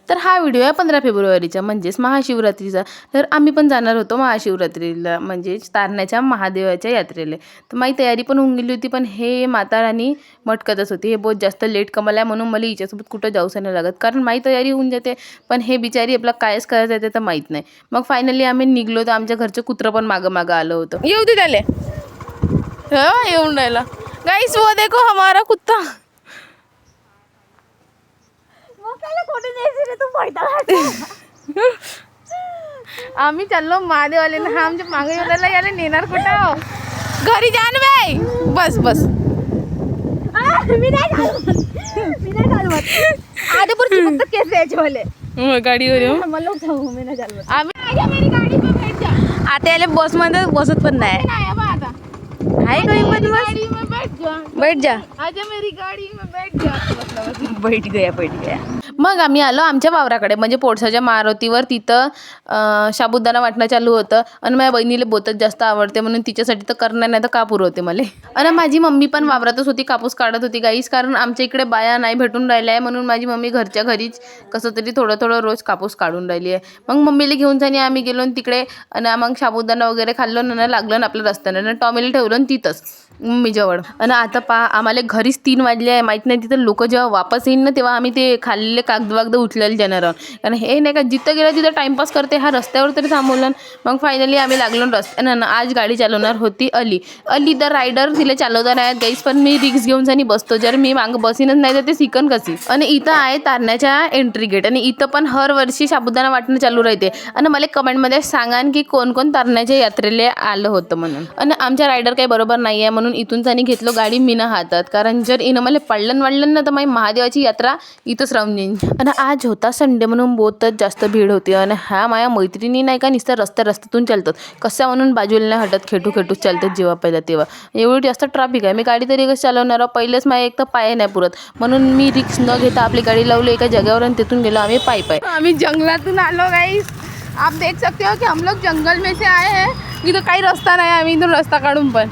तर हा व्हिडिओ आहे 15 फेब्रुवारीचा म्हणजेच महाशिवरात्रीचा. तर आम्ही पण जाणार होतो महाशिवरात्रीला म्हणजेच तारण्याच्या महादेवाच्या यात्रेला. तर माझी तयारी पण होऊन गेली होती, पण हे माता राणी मटकतच होती. हे बहुत जास्त लेट कमाल आहे म्हणून मला हिच्यासोबत कुठं जाऊच नाही लागत, कारण माझी तयारी होऊन जाते, पण हे बिचारी आपला कायच करायचं आहे ते तर माहीत नाही. मग फायनली आम्ही निघलो, तर आमच्या घरचं कुत्रं पण मागं आलं होतं. येऊ दे त्याले, येऊन राहिला. गाइस वो देखो हमारा कुत्ता. आम्ही चाललो महादेवाले ना, आमच्या मागे येऊन याला नेणार कुठं? घरी जा ना बाई. बस बस. मी नाही चालवत. आधीपुरची फक्त केस द्यायचे मला. गाडीवर येऊ मला जाऊ, मी नाही चालवत. आम्ही. गाडी में बैठ जा. आता याला बस मध्ये बसत पण नाही. आता आहे काही गाड़ी में बैठ जा. बैठ जा. आजा मेरी गाड़ी में बैठ जा. बैठ गया. मग आम्ही आलो आमच्या वावराकडे, म्हणजे पोटसाच्या मारुतीवर. तिथं साबुदाणा वाटणं चालू होतं, आणि माझ्या बहिणीला बोतच जास्त आवडते म्हणून तिच्यासाठी तर करणार नाही तर का पुरवते मला. आणि माझी मम्मी पण वावरातच होती, कापूस काढत होती गाईस, कारण आमच्या इकडे बाया नाही भेटून राहिल्या आहे, म्हणून माझी मम्मी घरच्या घरीच कसं तरी थोडं रोज कापूस काढून राहिली आहे. मग मम्मीला घेऊन जाणे आम्ही गेलो तिकडे, आणि मग साबुदाणा वगैरे खाल्लो ना, लागलं ना आपल्या रस्त्यानं, टॉमेल ठेवलं तिथंच मम्मीजवळ. आणि आता आम्हाला घरीच 3 वाजले आहे, माहीत नाही तिथं लोक जेव्हा वापस येईन ना, तेव्हा आम्ही ते खाल्लेले कागद उचलेले जाणार आहोत, कारण हे नाही का जिथं गेलं तिथं टाइमपास करते, हा रस्त्यावर तरी थांबवलं. मग फायनली आम्ही लागलो रस्त्यानं. आज गाडी चालवणार होती अली द रायडर, तिला चालवता नाही गाईस, पण मी रिक्स घेऊन जाणी बसतो, जर मी मागं बसीनच नाही तर ते शिकन कशी. आणि इथं आहे तारण्याच्या एंट्री गेट, आणि इथं पण हर वर्षी साबुदाणा वाटणं चालू राहते. आणि मला कमेंटमध्ये सांगा की कोण तारण्याच्या यात्रेला आलं होतं म्हणून. आणि आमच्या रायडर काही बरोबर नाही आहे, म्हणून इथून जाणी घेतलो गाडी मीनं हातात, कारण जर इनं मला पडलं ना तर माझी महादेवाची यात्रा इथंच राहून जाईन. आणि आज होता संडे म्हणून बहुतच जास्त भीड होती, आणि ह्या माझ्या मैत्रिणी नाही का नुसतं रस्त्यातून चालतात, कशा म्हणून बाजूला नाही हटत, खेटूच चालतात जेव्हा पहिला तेव्हा. एवढी जास्त ट्रॅफिक आहे, मी गाडी तरी कसं चालवणार, पहिलेच माझ्या एक तर पाय नाही पुरत, म्हणून मी रिक्स न घेता आपली गाडी लावली एका जागेवर, आणि तिथून गेलो आम्ही पायी. आम्ही जंगलातून आलो गाईस, आप देख सकते हो की हम लोग जंगल में से आए हैं. इथं काही रस्ता नाही, आम्ही इथून रस्ता काढून पण.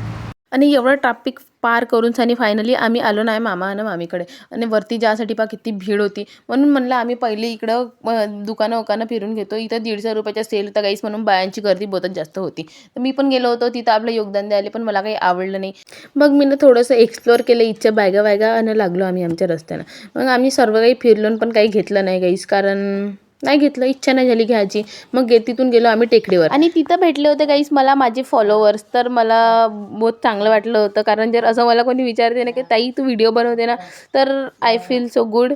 आणि एवढं ट्रॅफिक पार करून आणि फायनली आम्ही आलो नाही मामा आणि मामीकडे, आणि वरती जासाठी पहा किती भीड होती, म्हणून म्हणलं आम्ही पहिले इकडं दुकानं फिरून घेतो. इथं 150 रुपयाच्या सेल होता गाईस, म्हणून बायांची गर्दी बहुतच जास्त होती. तर मी पण गेलो होतो तिथं आपलं योगदान द्यायला, पण मला काही आवडलं नाही. मग मी थोडंसं एक्सप्लोअर केलं इथच्या बॅगा आणि लागलो आम्ही आमच्या रस्त्यानं. मग आम्ही सर्व काही फिरलो, पण काही घेतलं नाही गाईस, कारण नाही घेतलं, इच्छा नाही झाली घ्यायची. मग तिथून गेलो आम्ही टेकडीवर, आणि तिथं भेटले होते गाईस मला माझे फॉलोअर्स. तर मला बहुत चांगलं वाटलं होतं, कारण जर असं मला कोणी विचारते ना की ताई तू व्हिडिओ बनवते ना, तर आय फील सो गुड.